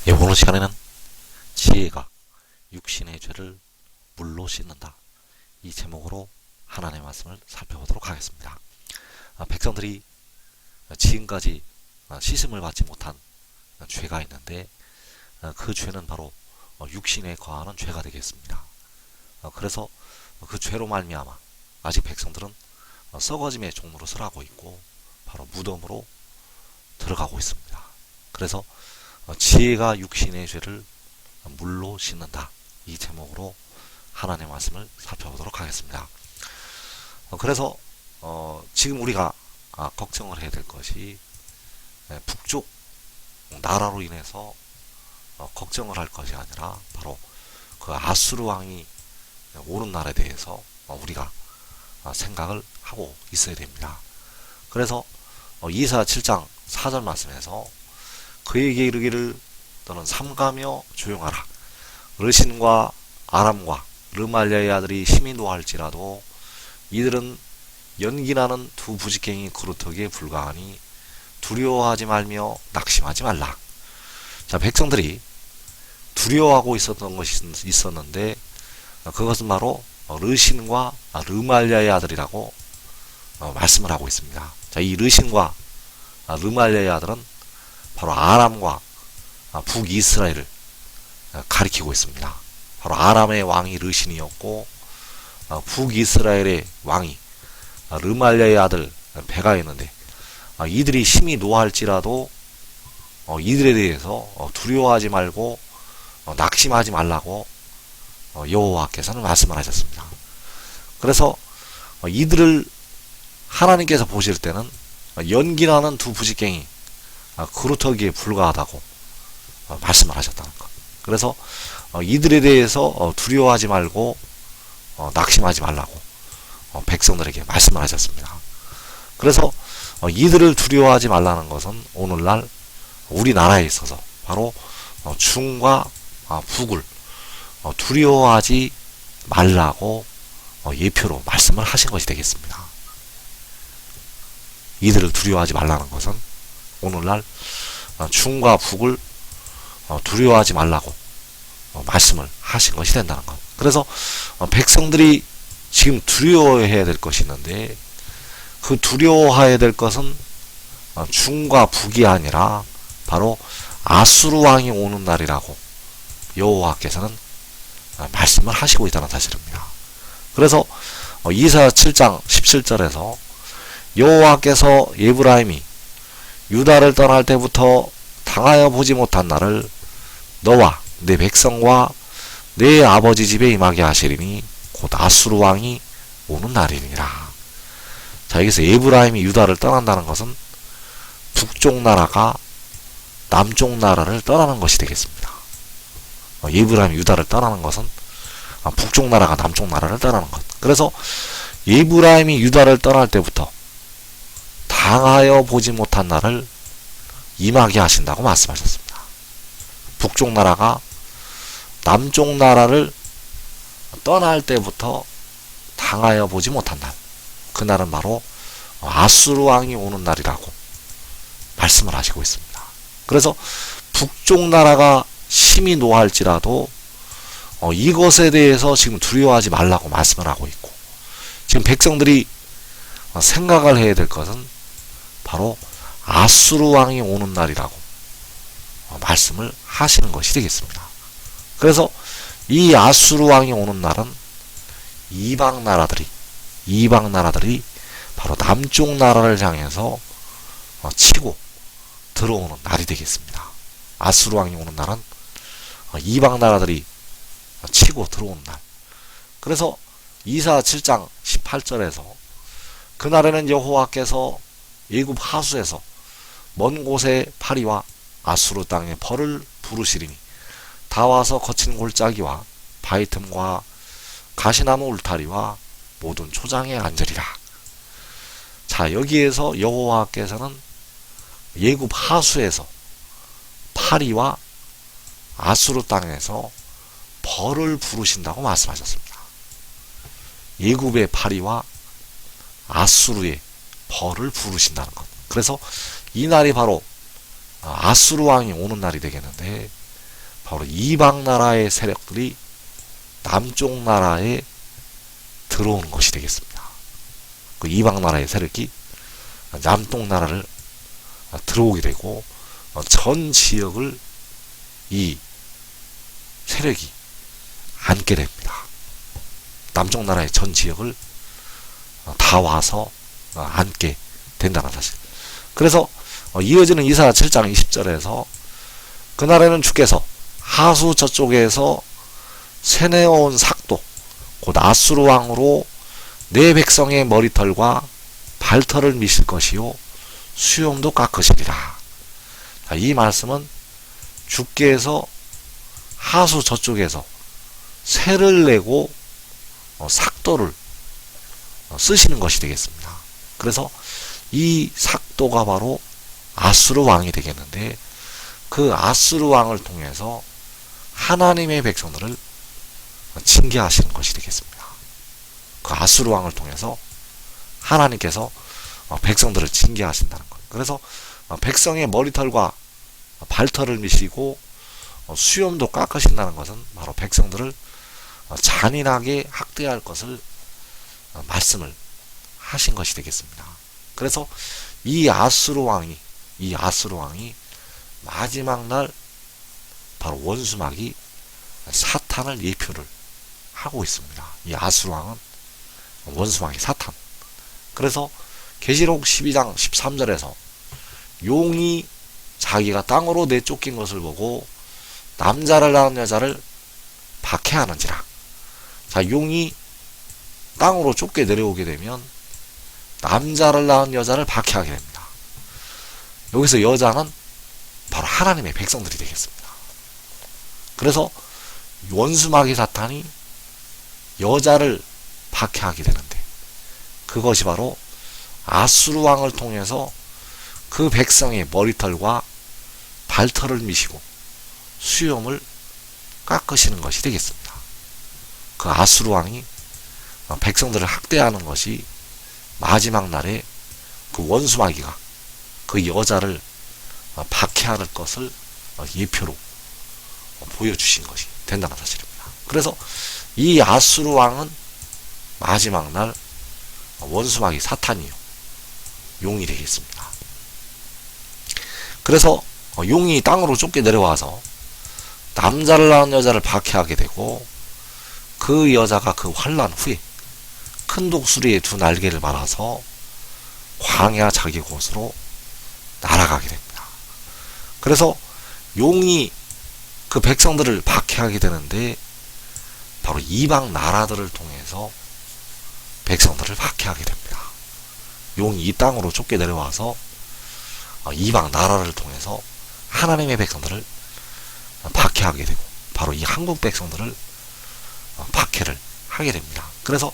예, 오늘 시간에는 지혜가 육신의 죄를 물로 씻는다. 이 제목으로 하나님의 말씀을 살펴보도록 하겠습니다. 백성들이 지금까지 씻음을 받지 못한 죄가 있는데 그 죄는 바로 육신에 거하는 죄가 되겠습니다. 그래서 그 죄로 말미암아 아직 백성들은 썩어짐의 종노릇을 하고 있고 바로 무덤으로 들어가고 있습니다. 그래서 지혜가 육신의 죄를 물로 씻는다. 이 제목으로 하나님의 말씀을 살펴보도록 하겠습니다. 그래서 지금 우리가 걱정을 해야 될 것이 북쪽 나라로 인해서 걱정을 할 것이 아니라 바로 그 아수르 왕이 오는 날에 대해서 우리가 생각을 하고 있어야 됩니다. 그래서 이사 7장 4절 말씀에서 그에게 이르기를 너는 삼가며 조용하라. 르신과 아람과 르말리아의 아들이 심히 노할지라도 이들은 연기나는 두 부직갱이 그루터기에 불과하니 두려워하지 말며 낙심하지 말라. 자, 백성들이 두려워하고 있었던 것이 있었는데 그것은 바로 르신과 르말리아의 아들이라고 말씀을 하고 있습니다. 자, 이 르신과 르말리아의 아들은 바로 아람과 북이스라엘을 가리키고 있습니다. 바로 아람의 왕이 르신이었고 북이스라엘의 왕이 르말리아의 아들 베가였는데 이들이 심히 노할지라도 이들에 대해서 두려워하지 말고 낙심하지 말라고 여호와께서는 말씀을 하셨습니다. 그래서 이들을 하나님께서 보실 때는 연기나는 두 부직갱이 그루터기에 불과하다고 말씀을 하셨다는 것. 그래서 이들에 대해서 두려워하지 말고 낙심하지 말라고 백성들에게 말씀을 하셨습니다. 그래서 이들을 두려워하지 말라는 것은 오늘날 우리나라에 있어서 바로 중과 북을 두려워하지 말라고 예표로 말씀을 하신 것이 되겠습니다. 이들을 두려워하지 말라는 것은 오늘날 중과 북을 두려워하지 말라고 말씀을 하신 것이 된다는 것. 그래서 백성들이 지금 두려워해야 될 것이 있는데 그 두려워해야 될 것은 중과 북이 아니라 바로 아수르 왕이 오는 날이라고 여호와께서는 말씀을 하시고 있다는 사실입니다. 그래서 이사 7장 17절에서 여호와께서 에브라임이 유다를 떠날 때부터 당하여 보지 못한 날을 너와 내 백성과 내 아버지 집에 임하게 하시리니 곧 아수르 왕이 오는 날이니라. 자, 여기서 에브라임이 유다를 떠난다는 것은 북쪽 나라가 남쪽 나라를 떠나는 것이 되겠습니다. 에브라임이 유다를 떠나는 것은 북쪽 나라가 남쪽 나라를 떠나는 것. 그래서 에브라임이 유다를 떠날 때부터 당하여 보지 못한 날을 임하게 하신다고 말씀하셨습니다. 북쪽 나라가 남쪽 나라를 떠날 때부터 당하여 보지 못한 날, 그날은 바로 아수르 왕이 오는 날이라고 말씀을 하시고 있습니다. 그래서 북쪽 나라가 심히 노할지라도 이것에 대해서 지금 두려워하지 말라고 말씀을 하고 있고, 지금 백성들이 생각을 해야 될 것은 바로 아수르 왕이 오는 날이라고 말씀을 하시는 것이 되겠습니다. 그래서 이 아수르 왕이 오는 날은 이방 나라들이 바로 남쪽 나라를 향해서 치고 들어오는 날이 되겠습니다. 아수르 왕이 오는 날은 이방 나라들이 치고 들어오는 날. 그래서 이사 7장 18절에서 그날에는 여호와께서 애굽 하수에서 먼 곳의 파리와 아수르 땅의 벌을 부르시리니 다 와서 거친 골짜기와 바위 틈과 가시나무 울타리와 모든 초장에 앉으리라. 자, 여기에서 여호와께서는 애굽 하수에서 파리와 아수르 땅에서 벌을 부르신다고 말씀하셨습니다. 애굽의 파리와 아수르의 벌을 부르신다는 것. 그래서 이 날이 바로 아수르 왕이 오는 날이 되겠는데, 바로 이방 나라의 세력들이 남쪽 나라에 들어오는 것이 되겠습니다. 그 이방 나라의 세력이 남쪽 나라를 들어오게 되고 전 지역을 이 세력이 앉게 됩니다. 남쪽 나라의 전 지역을 다 와서 앉게 된다는 사실. 그래서 이어지는 이사야 7장 20절에서 그날에는 주께서 하수 저쪽에서 세내어온 삭도 곧 아수르 왕으로 내 백성의 머리털과 발털을 미실 것이요 수염도 깎으시리라. 이 말씀은 주께서 하수 저쪽에서 새를 내고 삭도를 쓰시는 것이 되겠습니다. 그래서 이 삭도가 바로 아수르 왕이 되겠는데, 그 아수르 왕을 통해서 하나님의 백성들을 징계하시는 것이 되겠습니다. 그 아수르 왕을 통해서 하나님께서 백성들을 징계하신다는 것. 그래서 백성의 머리털과 발털을 미시고 수염도 깎으신다는 것은 바로 백성들을 잔인하게 학대할 것을 말씀을 하신 것이 되겠습니다. 그래서 이 아수르 왕이 마지막 날 바로 원수마귀 사탄을 예표를 하고 있습니다. 이 아수르 왕은 원수마귀 사탄. 그래서 계시록 12장 13절에서 용이 자기가 땅으로 내쫓긴 것을 보고 남자를 낳은 여자를 박해하는지라. 자, 용이 땅으로 쫓겨 내려오게 되면 남자를 낳은 여자를 박해하게 됩니다. 여기서 여자는 바로 하나님의 백성들이 되겠습니다. 그래서 원수마귀 사탄이 여자를 박해하게 되는데, 그것이 바로 아수르 왕을 통해서 그 백성의 머리털과 발털을 미시고 수염을 깎으시는 것이 되겠습니다. 그 아수르 왕이 백성들을 학대하는 것이 마지막 날에 그 원수마귀가 그 여자를 박해할 것을 예표로 보여주신 것이 된다는 사실입니다. 그래서 이 아수르 왕은 마지막 날 원수마귀 사탄이요 용이 되겠습니다. 그래서 용이 땅으로 쫓겨 내려와서 남자를 낳은 여자를 박해하게 되고, 그 여자가 그 환난 후에 큰 독수리의 두 날개를 말아서 광야 자기 곳으로 날아가게 됩니다. 그래서 용이 그 백성들을 박해하게 되는데, 바로 이방 나라들을 통해서 백성들을 박해하게 됩니다. 용이 이 땅으로 쫓겨 내려와서 이방 나라를 통해서 하나님의 백성들을 박해하게 되고, 바로 이 한국 백성들을 박해를 하게 됩니다. 그래서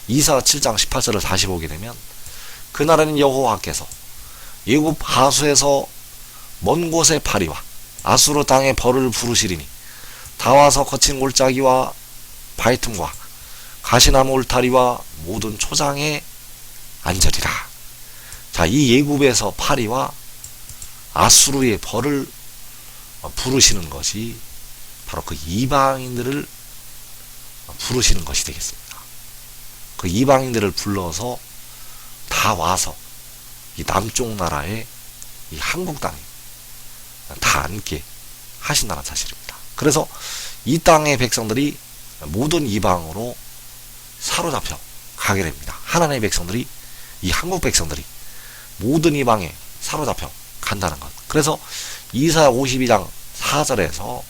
이사 7장 18절을 다시 보게 되면, 그날에는 여호와께서 애굽 하수에서 먼 곳의 파리와 아수르 땅의 벌을 부르시리니 다 와서 거친 골짜기와 바이틈과 가시나무 울타리와 모든 초장에 앉으리라. 자, 이 애굽에서 파리와 아수르의 벌을 부르시는 것이 바로 그 이방인들을 부르시는 것이 되겠습니다. 그 이방인들을 불러서 다 와서 이 남쪽 나라의 이 한국 땅에 다 앉게 하신다는 사실입니다. 그래서 이 땅의 백성들이 모든 이방으로 사로잡혀 가게 됩니다. 하나님의 백성들이, 이 한국 백성들이 모든 이방에 사로잡혀 간다는 것. 그래서 이사야 52장 4절에서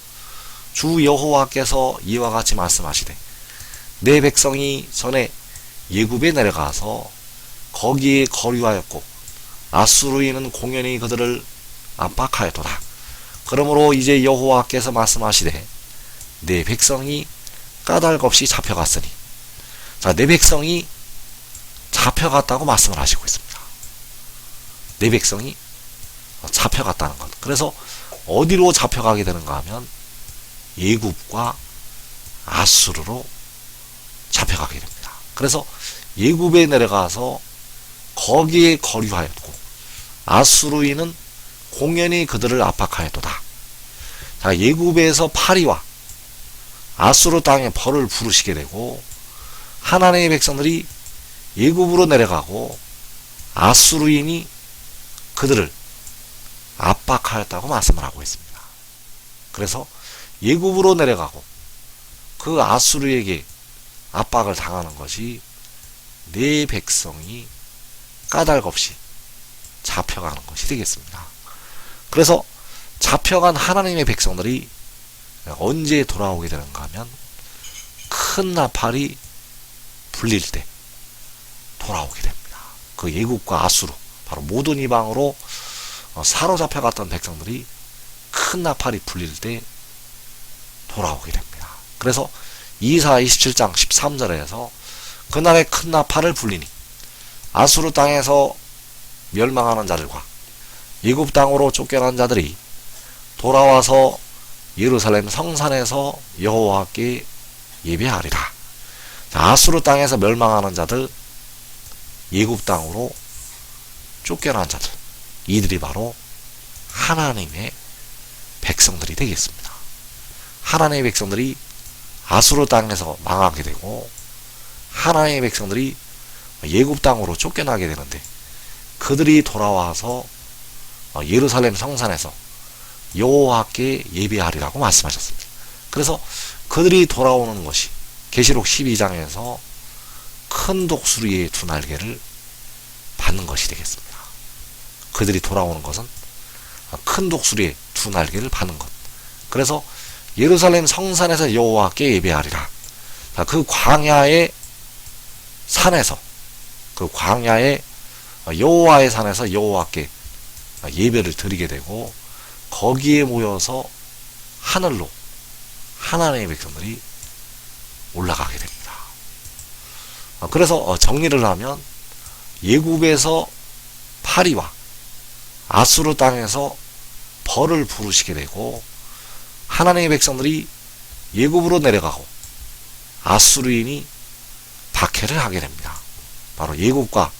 주 여호와께서 이와 같이 말씀하시되 내 백성이 전에 예굽에 내려가서 거기에 거류하였고 아수르인은 공연히 그들을 압박하였도다. 그러므로 이제 여호와께서 말씀하시되 내 백성이 까닭없이 잡혀갔으니, 자, 내 백성이 잡혀갔다고 말씀을 하시고 있습니다. 내 백성이 잡혀갔다는 것. 그래서 어디로 잡혀가게 되는가 하면 예굽과 아수르로 잡혀가게 됩니다. 그래서 예굽에 내려가서 거기에 거류하였고 아수르인은 공연히 그들을 압박하였도다. 자, 자, 예굽에서 파리와 아수르 땅에 벌을 부르시게 되고, 하나님의 백성들이 예굽으로 내려가고 아수르인이 그들을 압박하였다고 말씀을 하고 있습니다. 그래서 예굽으로 내려가고 그 아수르에게 압박을 당하는 것이 내 백성이 까닭없이 잡혀가는 것이 되겠습니다. 그래서 잡혀간 하나님의 백성들이 언제 돌아오게 되는가 하면 큰 나팔이 불릴 때 돌아오게 됩니다. 그 예굽과 아수르, 바로 모든 이방으로 사로잡혀갔던 백성들이 큰 나팔이 불릴 때 돌아오게 됩니다. 그래서 이사 27장 13절에서 그날에 큰 나팔을 불리니 아수르 땅에서 멸망하는 자들과 예굽 땅으로 쫓겨난 자들이 돌아와서 예루살렘 성산에서 여호와께 예배하리라. 자, 아수르 땅에서 멸망하는 자들, 예굽 땅으로 쫓겨난 자들, 이들이 바로 하나님의 백성들이 되겠습니다. 하나님의 백성들이 아수르 땅에서 망하게 되고 하나님의 백성들이 예굽 땅으로 쫓겨나게 되는데, 그들이 돌아와서 예루살렘 성산에서 여호와께 예배하리라고 말씀하셨습니다. 그래서 그들이 돌아오는 것이 계시록 12장에서 큰 독수리의 두 날개를 받는 것이 되겠습니다. 그들이 돌아오는 것은 큰 독수리의 두 날개를 받는 것. 그래서 예루살렘 성산에서 여호와께 예배하리라. 그 광야의 산에서, 그 광야의 여호와의 산에서 여호와께 예배를 드리게 되고, 거기에 모여서 하늘로 하나님의 백성들이 올라가게 됩니다. 그래서 정리를 하면 예굽에서 파리와 아수르 땅에서 벌을 부르시게 되고, 하나님의 백성들이 예굽으로 내려가고 아수르인이 박해를 하게 됩니다. 바로 예굽과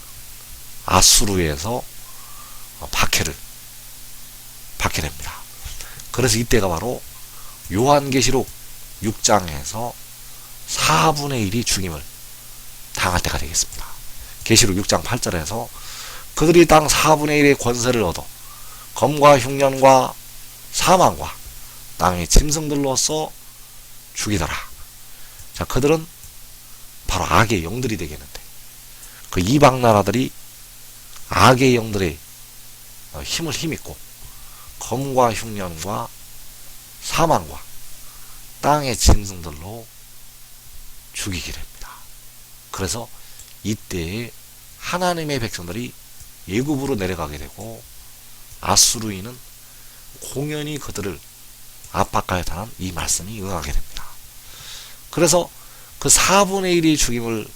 아수르에서 박해를 받게 됩니다. 그래서 이때가 바로 요한계시록 6장에서 4분의 1이 죽임을 당할 때가 되겠습니다. 계시록 6장 8절에서 그들이 땅 4분의 1의 권세를 얻어 검과 흉년과 사망과 땅의 짐승들로서 죽이더라. 자, 그들은 바로 악의 영들이 되겠는데, 그 이방 나라들이 악의 영들의 힘을 힘입고 검과 흉년과 사망과 땅의 짐승들로 죽이게 됩니다. 그래서 이때에 하나님의 백성들이 예굽으로 내려가게 되고 아수르인은 공연히 그들을 압박하였다는 이 말씀이 응하게 됩니다. 그래서 그 4분의 1이 죽임을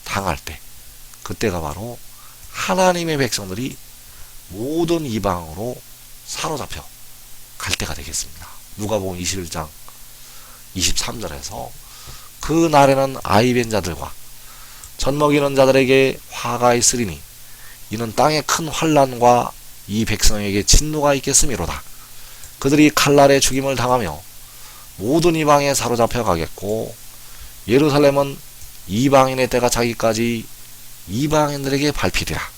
당할 때, 그때가 바로 하나님의 백성들이 모든 이방으로 사로잡혀 갈 때가 되겠습니다. 누가복음 21장 23절에서 그 날에는 아이벤 자들과 젖먹이는 자들에게 화가 있으리니 이는 땅에 큰 환난과 이 백성에게 진노가 있겠음이로다. 그들이 칼날에 죽임을 당하며 모든 이방에 사로잡혀 가겠고 예루살렘은 이방인의 때가 자기까지 이방인들에게 밟히리라.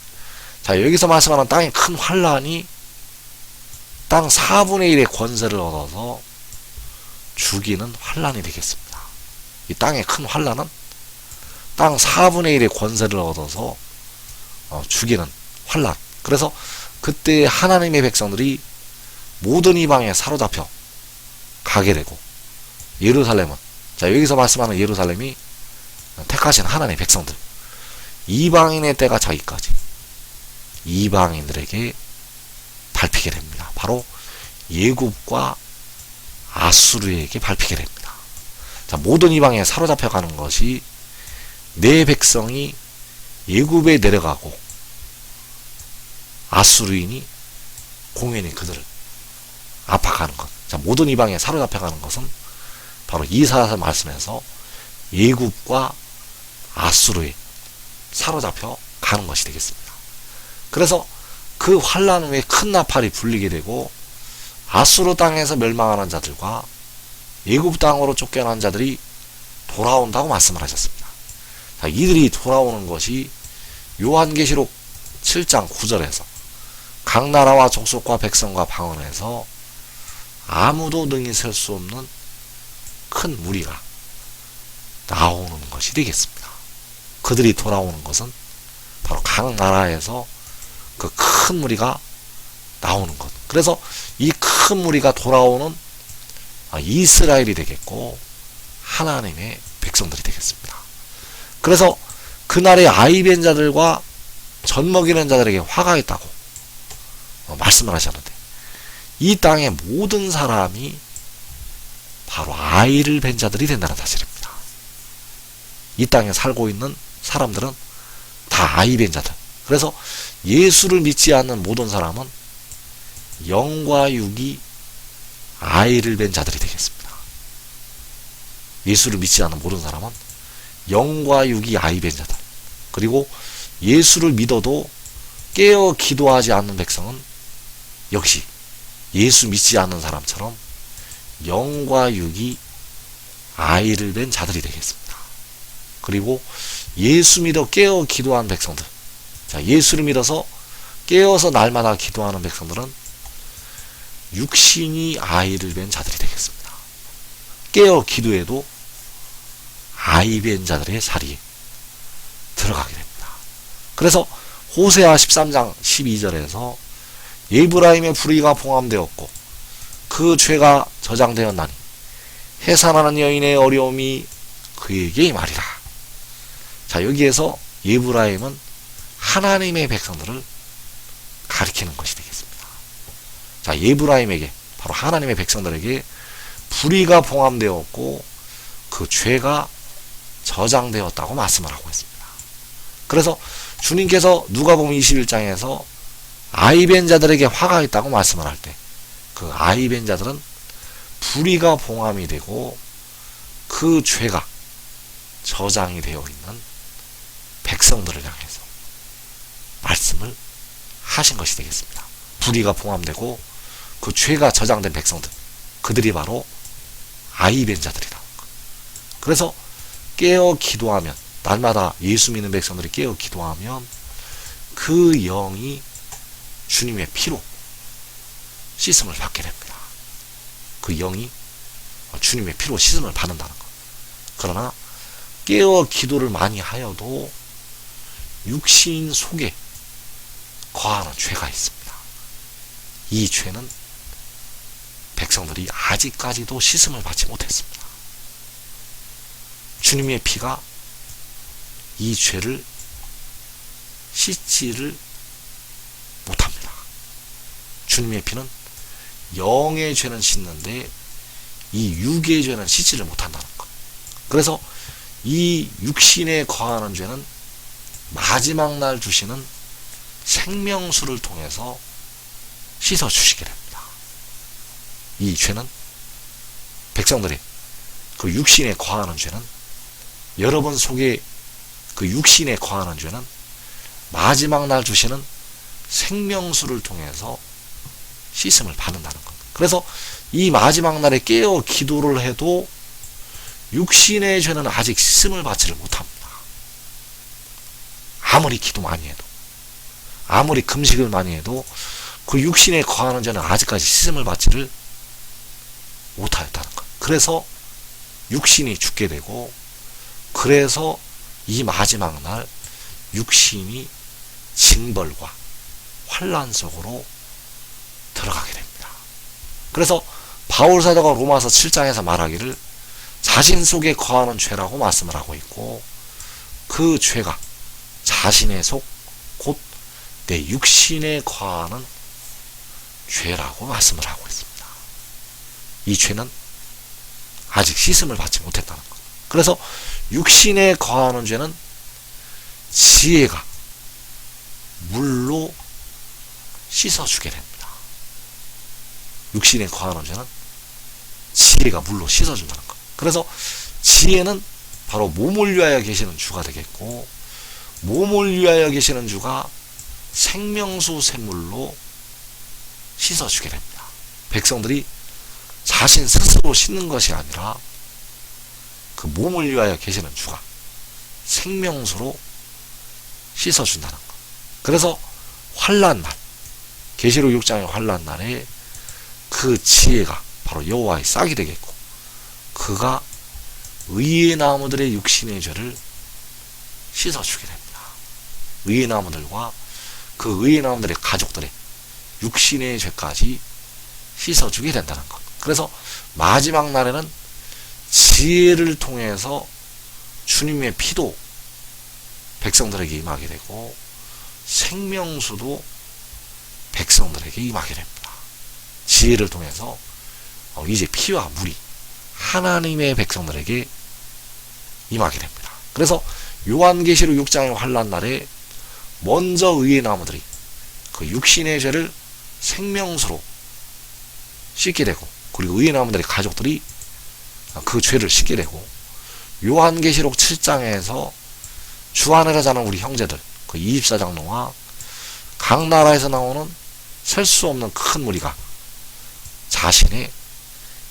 자, 여기서 말씀하는 땅의 큰 환난이 땅 4분의 1의 권세를 얻어서 죽이는 환난이 되겠습니다. 이 땅의 큰 환난은 땅 4분의 1의 권세를 얻어서 죽이는 환난. 그래서 그때 하나님의 백성들이 모든 이방에 사로잡혀 가게 되고, 예루살렘은, 자, 여기서 말씀하는 예루살렘이 택하신 하나님의 백성들, 이방인의 때가 자기까지 이방인들에게 밟히게 됩니다. 바로 예굽과 아수르에게 밟히게 됩니다. 자, 모든 이방에 사로잡혀 가는 것이 내 백성이 예굽에 내려가고 아수르인이 공연히 그들을 압박하는 것. 자, 모든 이방에 사로잡혀 가는 것은 바로 이사야서 말씀에서 예굽과 아수르에 사로잡혀 가는 것이 되겠습니다. 그래서 그 환난 후에 큰 나팔이 불리게 되고 아수르 땅에서 멸망하는 자들과 애굽 땅으로 쫓겨난 자들이 돌아온다고 말씀을 하셨습니다. 자, 이들이 돌아오는 것이 요한계시록 7장 9절에서 각 나라와 족속과 백성과 방언에서 아무도 능히 셀 수 없는 큰 무리가 나오는 것이 되겠습니다. 그들이 돌아오는 것은 바로 각 나라에서 그 큰 무리가 나오는 것. 그래서 이 큰 무리가 돌아오는 이스라엘이 되겠고 하나님의 백성들이 되겠습니다. 그래서 그날의 아이벤 자들과 젖먹이는 자들에게 화가 있다고 말씀을 하셨는데, 이 땅의 모든 사람이 바로 아이를 뵌 자들이 된다는 사실입니다. 이 땅에 살고 있는 사람들은 다 아이 뵌 자들. 그래서 예수를 믿지 않는 모든 사람은 영과 육이 아이를 뵌 자들이 되겠습니다. 예수를 믿지 않는 모든 사람은 영과 육이 아이 뵌 자들. 그리고 예수를 믿어도 깨어 기도하지 않는 백성은 역시 예수 믿지 않는 사람처럼 영과 육이 아이를 뵌 자들이 되겠습니다. 그리고 예수 믿어 깨어 기도한 백성들, 자, 예수를 믿어서 깨어서 날마다 기도하는 백성들은 육신이 아이를 뵌 자들이 되겠습니다. 깨어 기도해도 아이 뵌 자들의 자리에 들어가게 됩니다. 그래서 호세아 13장 12절에서 에브라임의 불의가 봉함되었고 그 죄가 저장되었나니 해산하는 여인의 어려움이 그에게 임하리라. 자, 여기에서 에브라임은 하나님의 백성들을 가리키는 것이 되겠습니다. 자, 에브라임에게, 바로 하나님의 백성들에게 불의가 봉함되었고 그 죄가 저장되었다고 말씀을 하고 있습니다. 그래서 주님께서 누가복음 21장에서 아이 뵌 자들에게 화가 있다고 말씀을 할 때, 그 아이 뵌 자들은 불의가 봉함이 되고 그 죄가 저장이 되어 있는 백성들을 향해서 말씀을 하신 것이 되겠습니다. 불의가 봉함되고 그 죄가 저장된 백성들, 그들이 바로 아이 뵌 자들이다. 그래서 깨어 기도하면, 날마다 예수 믿는 백성들이 깨어 기도하면 그 영이 주님의 피로 씻음을 받게 됩니다. 그 영이 주님의 피로 씻음을 받는다는 것. 그러나 깨어 기도를 많이 하여도 육신 속에 거하는 죄가 있습니다. 이 죄는 백성들이 아직까지도 씻음을 받지 못했습니다. 주님의 피가 이 죄를 씻지를 못합니다. 주님의 피는 영의 죄는 씻는데 이 육의 죄는 씻지를 못한다는 것. 그래서 이 육신에 거하는 죄는 마지막 날 주시는 생명수를 통해서 씻어 주시게 됩니다. 이 죄는, 백성들이 그 육신에 거하는 죄는, 여러분 속에 그 육신에 거하는 죄는 마지막 날 주시는 생명수를 통해서 씻음을 받는다는 것. 그래서 이 마지막 날에 깨어 기도를 해도 육신의 죄는 아직 씻음을 받지를 못합니다. 아무리 기도 많이 해도, 아무리 금식을 많이 해도 그 육신에 거하는 죄는 아직까지 씻음을 받지를 못하였다는 것. 그래서 육신이 죽게 되고, 그래서 이 마지막 날 육신이 징벌과 환난 속으로 들어가게 됩니다. 그래서 바울 사도가 로마서 7장에서 말하기를 자신 속에 거하는 죄라고 말씀을 하고 있고, 그 죄가 자신의 속, 곧 내 육신에 거하는 죄라고 말씀을 하고 있습니다. 이 죄는 아직 씻음을 받지 못했다는 것. 그래서 육신에 거하는 죄는 지혜가 물로 씻어주게 됩니다. 육신에 거하는 죄는 지혜가 물로 씻어준다는 것. 그래서 지혜는 바로 몸을 위하여 계시는 주가 되겠고, 몸을 위하여 계시는 주가 생명수 샘물로 씻어주게 됩니다. 백성들이 자신 스스로 씻는 것이 아니라 그 몸을 위하여 계시는 주가 생명수로 씻어준다는 것. 그래서 환란날, 계시록 6장의 환란날에 그 지혜가 바로 여호와의 싹이 되겠고, 그가 의의 나무들의 육신의 죄를 씻어주게 됩니다. 의의 나무들과 그 의의 나무들의 가족들의 육신의 죄까지 씻어주게 된다는 것. 그래서 마지막 날에는 지혜를 통해서 주님의 피도 백성들에게 임하게 되고 생명수도 백성들에게 임하게 됩니다. 지혜를 통해서 이제 피와 물이 하나님의 백성들에게 임하게 됩니다. 그래서 요한계시록 6장의 환란날에 먼저 의의 나무들이 그 육신의 죄를 생명수로 씻게 되고, 그리고 의의 나무들의 가족들이 그 죄를 씻게 되고, 요한계시록 7장에서 주하늘에 사는 우리 형제들, 그 24장로와 각 나라에서 나오는 셀 수 없는 큰 무리가 자신의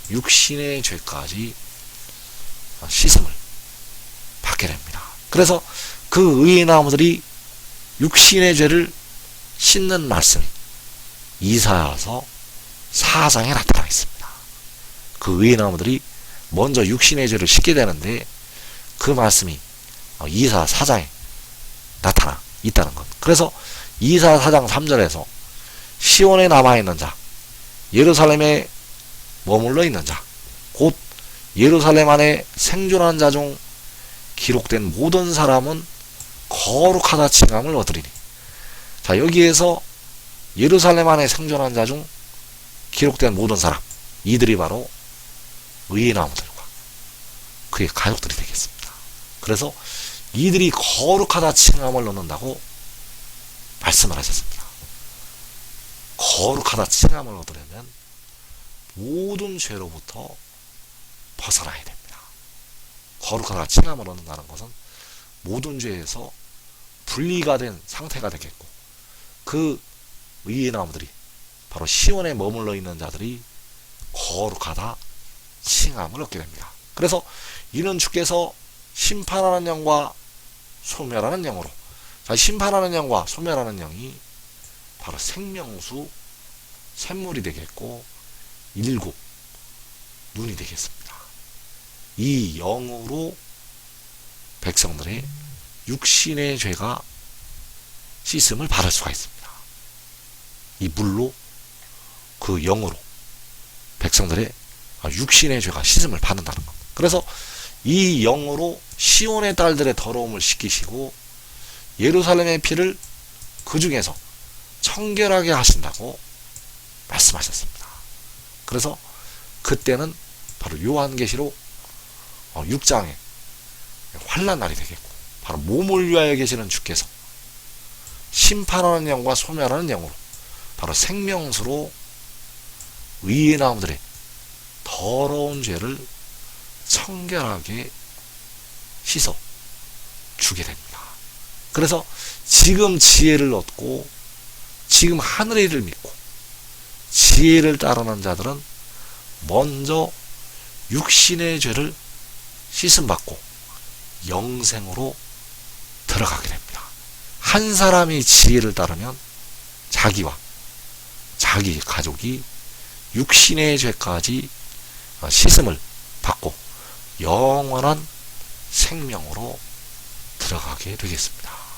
육신의 죄까지 씻음을 받게 됩니다. 그래서 그 의의 나무들이 육신의 죄를 씻는 말씀이 이사야서 4장에 나타나 있습니다. 그 의의 나무들이 먼저 육신의 죄를 씻게 되는데 그 말씀이 이사야 4장에 나타나 있다는 것. 그래서 이사야 4장 3절에서 시온에 남아있는 자, 예루살렘에 머물러 있는 자, 곧 예루살렘 안에 생존한 자 중 기록된 모든 사람은 거룩하다 칭함을 얻으리니. 자, 여기에서 예루살렘 안에 생존한 자 중 기록된 모든 사람, 이들이 바로 의의 나무들과 그의 가족들이 되겠습니다. 그래서 이들이 거룩하다 칭함을 얻는다고 말씀을 하셨습니다. 거룩하다 칭함을 얻으려면 모든 죄로부터 벗어나야 됩니다. 거룩하다 칭함을 얻는다는 것은 모든 죄에서 분리가 된 상태가 되겠고, 그 의의 나무들이 바로 시온에 머물러 있는 자들이 거룩하다 칭함을 얻게 됩니다. 그래서 이는 주께서 심판하는 영과 소멸하는 영으로, 자, 심판하는 영과 소멸하는 영이 바로 생명수 샘물이 되겠고 일곱 눈이 되겠습니다. 이 영으로 백성들의 육신의 죄가 씻음을 받을 수가 있습니다. 이 물로, 그 영으로 백성들의 육신의 죄가 씻음을 받는다는 것. 그래서 이 영으로 시온의 딸들의 더러움을 씻기시고 예루살렘의 피를 그 중에서 청결하게 하신다고 말씀하셨습니다. 그래서 그때는 바로 요한계시록 6장의 환란날이 되겠고, 바로 몸을 위하여 계시는 주께서 심판하는 영과 소멸하는 영으로 바로 생명수로 의의 나무들의 더러운 죄를 청결하게 씻어 주게 됩니다. 그래서 지금 지혜를 얻고 지금 하늘의 일을 믿고 지혜를 따르는 자들은 먼저 육신의 죄를 씻음받고 영생으로 들어가게 됩니다. 한 사람이 지혜를 따르면 자기와 자기 가족이 육신의 죄까지 씻음을 받고 영원한 생명으로 들어가게 되겠습니다.